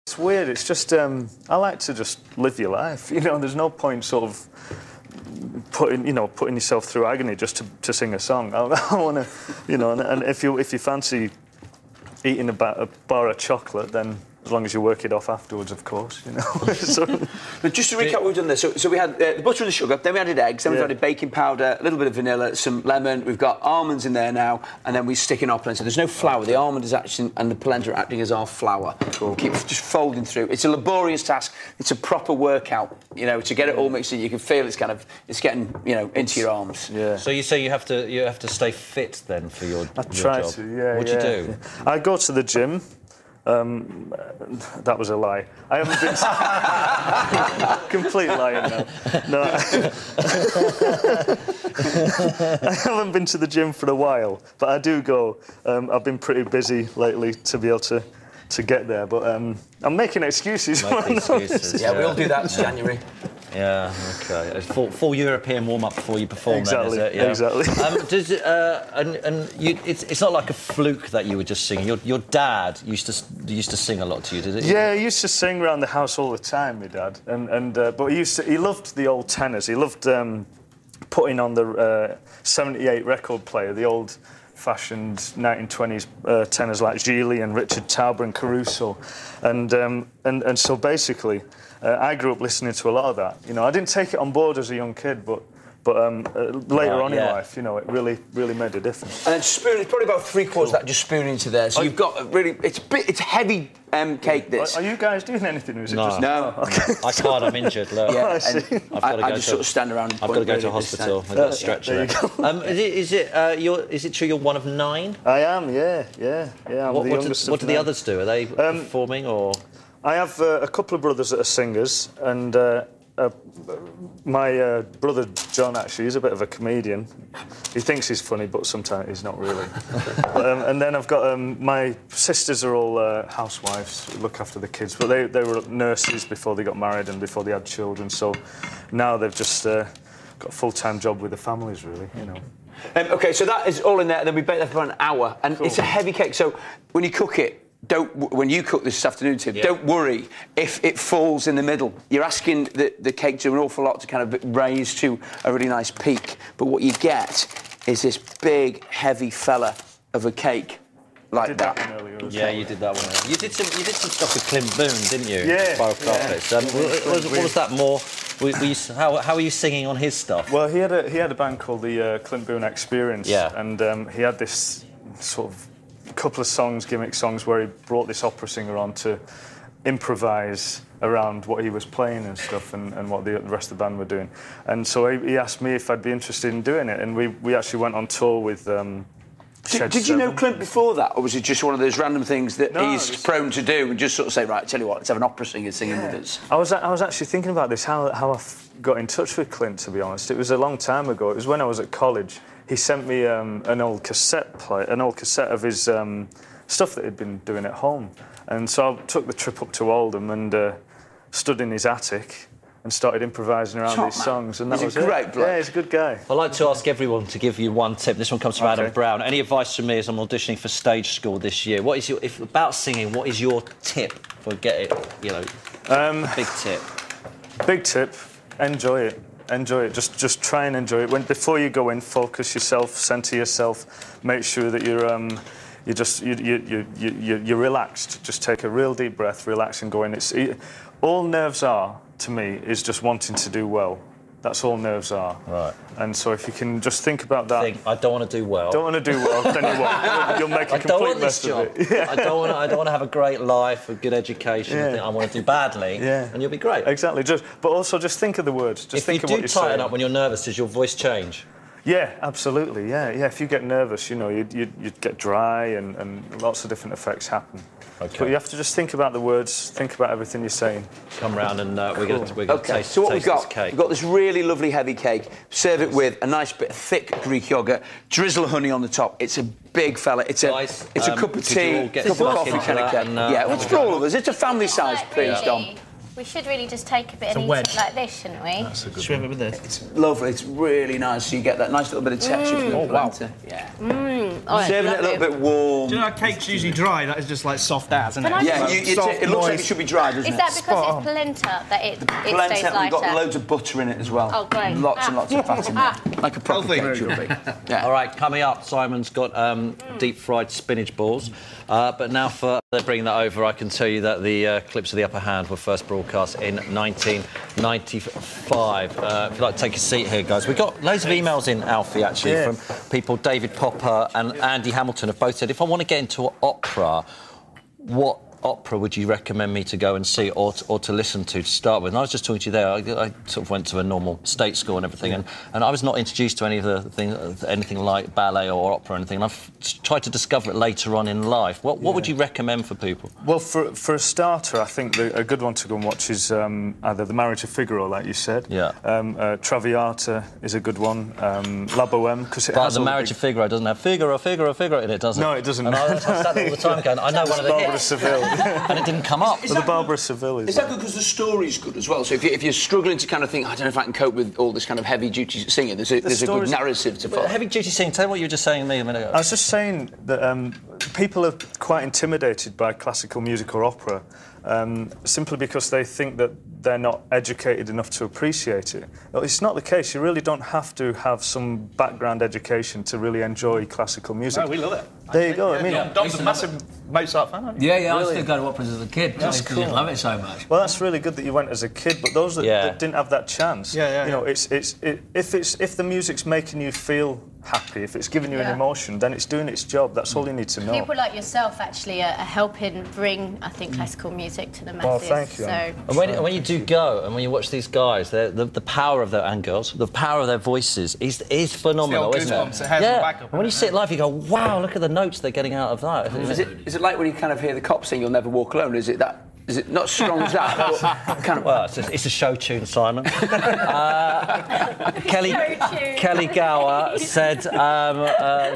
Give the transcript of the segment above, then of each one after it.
It's weird. It's just I like to just live your life. You know, there's no point sort of putting yourself through agony just to sing a song. I want to, you know, and if you fancy eating a bar of chocolate, then as long as you work it off afterwards, of course, you know. So, but just to recap what we've done there, so we had the butter and the sugar, then we added eggs, then we've added baking powder, a little bit of vanilla, some lemon, we've got almonds in there now, and then we stick in our polenta. There's no flour, the almond is actually, and the polenta are acting as our flour. Cool. Keep just folding through. It's a laborious task, it's a proper workout, you know, to get it all mixed in. You can feel it's getting, you know, into your arms. Yeah. So you say you have to stay fit then for your I try job. to, yeah. What do you do? Yeah. I go to the gym. That was a lie. I haven't been... Complete lying now. No, I haven't been to the gym for a while, but I do go. I've been pretty busy lately to be able to get there, but I'm making excuses. Yeah, we all do that in January. Yeah, OK. Full European warm-up before you perform, exactly, then, is it? Yeah. Exactly. It's not like a fluke that you were just singing. Your dad used to sing a lot to you, did he? Yeah, he used to sing around the house all the time, my dad. But he loved the old tenors. He loved putting on the 78 record player, the old-fashioned 1920s tenors like Gigli and Richard Tauber and Caruso, and so basically. I grew up listening to a lot of that. You know, I didn't take it on board as a young kid, but later on in life, you know, it really made a difference. And then spoon, it's probably about 3/4 of that just spoon into there. So you've got a really, it's heavy cake. This. Are you guys doing anything? Or is it no. Just... No. Okay. I can't. I'm injured. Look. Yeah, I see. I just sort of stand around. And I've got to go to hospital. I've got a stretcher. Is it true you're one of 9? I am. Yeah. I'm the youngest. What do the others do? Are they performing or? I have a couple of brothers that are singers, and my brother John, actually, he's a bit of a comedian. He thinks he's funny, but sometimes he's not really. And then I've got my sisters are all housewives who look after the kids, but they were nurses before they got married and before they had children, so now they've just got a full-time job with the families, really, you know. OK, so that is all in there, and then we bake that for an hour, and cool. It's a heavy cake, so when you cook it, when you cook this afternoon, Tim, don't worry if it falls in the middle. You're asking the cake to do an awful lot to kind of raise to a really nice peak. But what you get is this big, heavy fella of a cake like that. Yeah, you did that one. You did some stuff with Clint Boone, didn't you? Yeah. Spiral Carpets. What was that more? How were you singing on his stuff? Well, he had a band called the Clint Boone Experience. Yeah. And he had this sort of couple of gimmick songs, where he brought this opera singer on to improvise around what he was playing and stuff, and what the rest of the band were doing. And so he asked me if I'd be interested in doing it, and we actually went on tour with Did you know Clint before that, or was it just one of those random things that he's prone to do and just sort of say, right, tell you what, let's have an opera singer singing with us? I was actually thinking about this, how I got in touch with Clint, to be honest. It was a long time ago. It was when I was at college. He sent me an old cassette of his stuff that he'd been doing at home. And so I took the trip up to Oldham and stood in his attic and started improvising around these songs. And that was great bloke. Yeah, he's a good guy. I'd like to ask everyone to give you one tip. This one comes from Adam Brown. Any advice from me as I'm auditioning for stage school this year? What is about singing, what is your tip for big tip? Big tip, enjoy it. Enjoy it. Just try and enjoy it. Before you go in, focus yourself, centre yourself. Make sure that you're relaxed. Just take a real deep breath, relax, and go in. All nerves are, to me, is just wanting to do well. That's all nerves are. Right. And so if you can just think about that. I don't want to do well. Don't want to do well, then you won't. You'll make a complete mess of it. I don't want to have a great life, a good education. I want to do badly, and you'll be great. Exactly. But also just think of the words. Just think of what you're saying. If you do tighten up when you're nervous, does your voice change? Yeah, absolutely. Yeah. If you get nervous, you know, you'd get dry, and lots of different effects happen. Okay. But you have to just think about the words, think about everything you're saying. Come round and we're going to taste so what this cake. We've got this really lovely heavy cake. Serve it with a nice bit of thick Greek yoghurt. Drizzle of honey on the top. It's a big fella. It's a cup of tea, cup of coffee kind of cake. Yeah, it's for all of us. It's a family size, please, Dom. We should really just take a bit and eat it like this, shouldn't we? That's a good Should we have it with this? It's lovely. It's really nice. So you get that nice little bit of texture from the polenta. Yeah. Oh, Serving it a little bit warm. Do you know how cake's usually dry? That is just like soft as, isn't it? Yeah, it looks like it should be dry, doesn't it? Is that because it's polenta that it stays lighter? We've got loads of butter in it as well. Oh, great. Lots and lots of fat in there. Like a proper cake should be. Yeah. All right, coming up, Simon's got deep-fried spinach balls. But now they're bringing that over, I can tell you that the clips of The Upper Hand were first broadcast in 1995. If you'd like to take a seat here, guys. We've got loads of emails in, Alfie, actually, from people. David Popper and Andy Hamilton have both said, if I want to get into opera, what opera would you recommend me to go and see or to listen to start with? And I was just talking to you there. I sort of went to a normal state school and everything, and I was not introduced to any of the things, anything like ballet or opera or anything. And I've tried to discover it later on in life. What would you recommend for people? Well, for a starter, I think a good one to go and watch is either The Marriage of Figaro, like you said. Yeah. Traviata is a good one. La Boheme, because it has The Marriage of Figaro doesn't have Figaro in it, does it? No, it doesn't. And I sat there all the time going, I know one of the Barbara hits. Seville. And it didn't come up. The Barbara Seville Is that good because the story's good as well? So if you're struggling to kind of think, I don't know if I can cope with all this kind of heavy-duty singing, there's a good narrative to follow. Heavy-duty singing, tell me what you were just saying to me a minute ago. I was just saying that people are quite intimidated by classical music or opera simply because they think that they're not educated enough to appreciate it. Well, it's not the case. You really don't have to have some background education to really enjoy classical music. No, we love it. There you go. I mean, Dom's a massive Mozart fan, aren't you? Yeah, I still go to operas as a kid. That's Because cool. I love it so much. Well, that's really good that you went as a kid, but those that didn't have that chance, you know, if the music's making you feel happy, if it's giving you an emotion, then it's doing its job. That's all you need to know. People like yourself actually are helping bring, I think, classical music to the masses. Well, thank you. So. And when you do go, and when you watch these guys, the power of their, and girls, the power of their voices is phenomenal, isn't it? It has the backup, And when you sit live, you go, wow, look at the notes they're getting out of that. Is it like when you kind of hear the cops sing, "You'll never walk alone"? Is it that? Is it not as strong as that? But kind of... Well, it's a show tune, Simon. Kelly Gower said,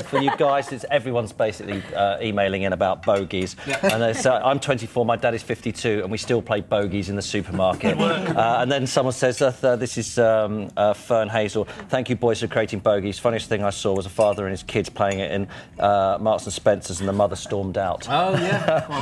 for you guys, everyone's basically emailing in about bogies. Yeah. And they say, I'm 24, my dad is 52, and we still play bogies in the supermarket. And then someone says, this is Fern Hazel. Thank you, boys, for creating bogies. Funniest thing I saw was a father and his kids playing it in Marks and Spencer's, and the mother stormed out. Oh,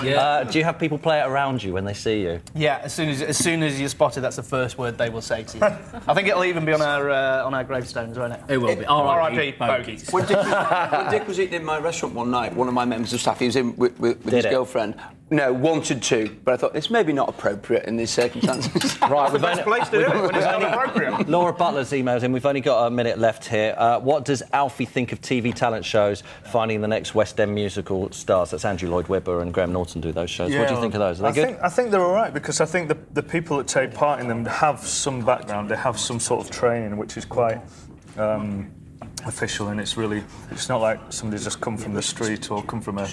yeah. Do you have people play it around you when they see you? Yeah, as soon as you're spotted, that's the first word they will say to you. I think it'll even be on our gravestones, won't it? It will be. R.I.P. bogies. When Dick was eating in my restaurant one night, one of my members of staff, he was in with his girlfriend. No, wanted to, but I thought it's maybe not appropriate in these circumstances. Right, It's the best place to do it when it's not appropriate. Laura Butler's emailed in. We've only got a minute left here. What does Alfie think of TV talent shows finding the next West End musical stars? That's Andrew Lloyd Webber and Graham Norton do those shows. What do you think of those? Are they good? I think they're all right, because I think the people that take part in them have some background, they have some sort of training, which is quite official, and it's not like somebody's just come from the street or come from a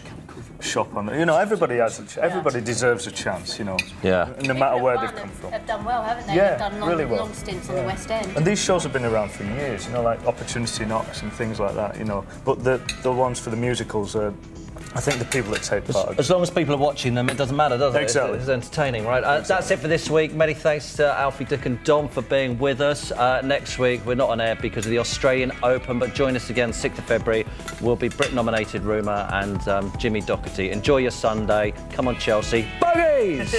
shop on. You know, everybody deserves a chance. You know, no matter where they've come from. Have done well, haven't they? Yeah, They've done really well. long stints in the West End. And these shows have been around for years. You know, like Opportunity Knocks and things like that. You know, but the ones for the musicals are. I think the people that take part... As long as people are watching them, it doesn't matter, does it? Exactly. It's entertaining, right? That's it for this week. Many thanks to Alfie, Dick and Dom for being with us. Next week, we're not on air because of the Australian Open, but join us again 6th of February. We'll be Brit-nominated Rumour and Jimmy Doherty. Enjoy your Sunday. Come on, Chelsea. Bogies!